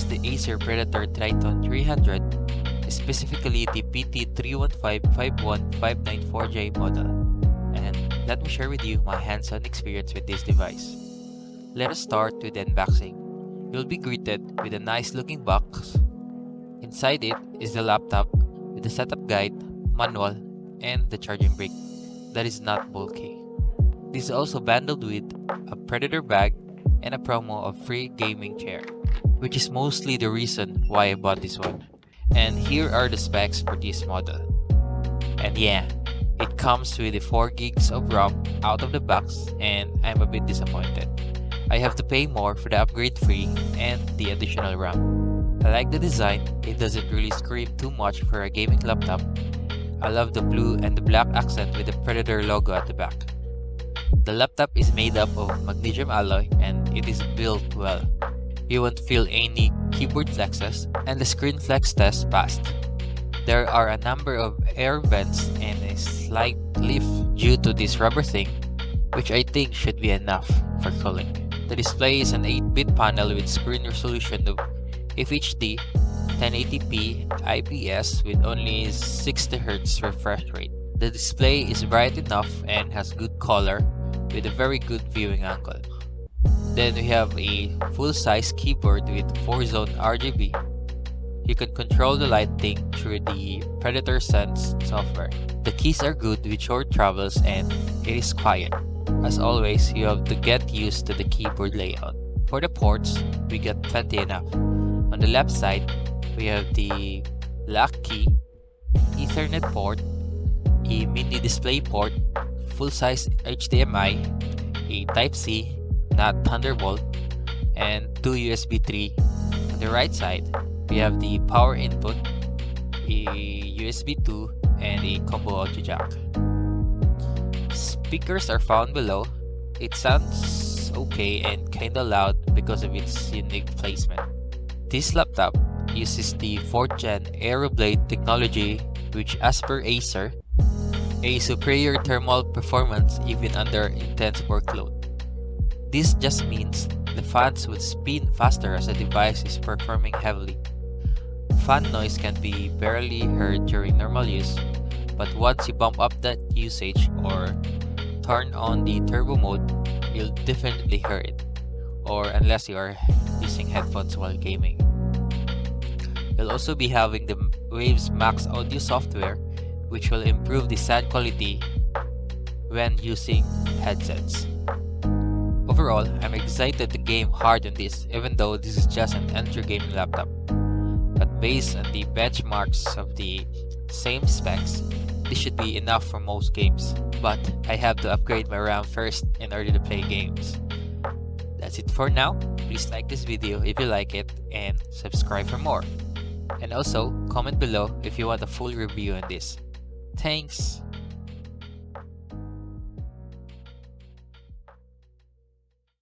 the Acer Predator Triton 300, specifically the PT31551594J model. And let me share with you my hands-on experience with this device. Let us start with the unboxing. You'll be greeted with a nice looking box. Inside it is the laptop with the setup guide, manual, and the charging brick that is not bulky. This is also bundled with a Predator bag and a promo of free gaming chair, which is mostly the reason why I bought this one. And here are the specs for this model. And yeah, it comes with the 4 gigs of RAM out of the box, and I'm a bit disappointed. I have to pay more for the upgrade fee and the additional RAM. I like the design, it doesn't really scream too much for a gaming laptop. I love the blue and the black accent with the Predator logo at the back. The laptop is made up of magnesium alloy and it is built well. You won't feel any keyboard flexes, and the screen flex test passed. There are a number of air vents and a slight lift due to this rubber thing, which I think should be enough for cooling. The display is an 8-bit panel with screen resolution of FHD 1080p IPS with only 60Hz refresh rate. The display is bright enough and has good color with a very good viewing angle. Then we have a full-size keyboard with 4-zone RGB. You can control the lighting through the Predator Sense software. The keys are good with short travels and it is quiet. As always, you have to get used to the keyboard layout. For the ports, we got plenty enough. On the left side, we have the lock key, Ethernet port, a mini display port, full-size HDMI, a Type-C, not Thunderbolt, and 2 USB 3. On the right side, we have the power input, a USB 2, and a combo audio jack. Speakers are found below. It sounds okay and kinda loud because of its unique placement. This laptop uses the 4th gen Aeroblade technology, which as per Acer, a superior thermal performance even under intense workload. This just means the fans would spin faster as the device is performing heavily. Fan noise can be barely heard during normal use, but once you bump up that usage or turn on the turbo mode, you'll definitely hear it, or unless you are using headphones while gaming. You'll also be having the Waves Max audio software, which will improve the sound quality when using headsets. Overall, I'm excited to game hard on this, even though this is just an entry gaming laptop. But based on the benchmarks of the same specs, this should be enough for most games. But I have to upgrade my RAM first in order to play games. That's it for now. Please like this video if you like it and subscribe for more. And also, comment below if you want a full review on this. Thanks!